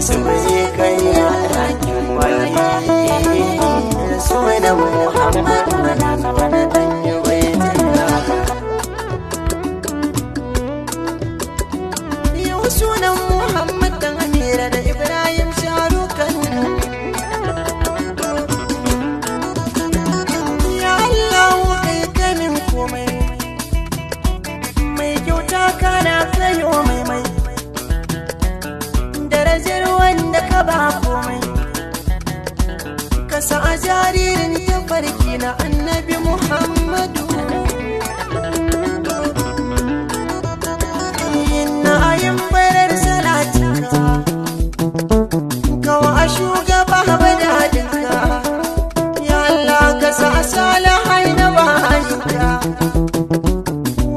su bai kai yakin wani sunan Muhammad mana wani dan yi yau sunan Muhammad dan Amira da Ibrahim Sharukan. Ya Allah kai kamin komai mai kyauta kana kayo mai darajar wanda ka ba komai ka sa jaririn tafarki na annabi Muhammadu.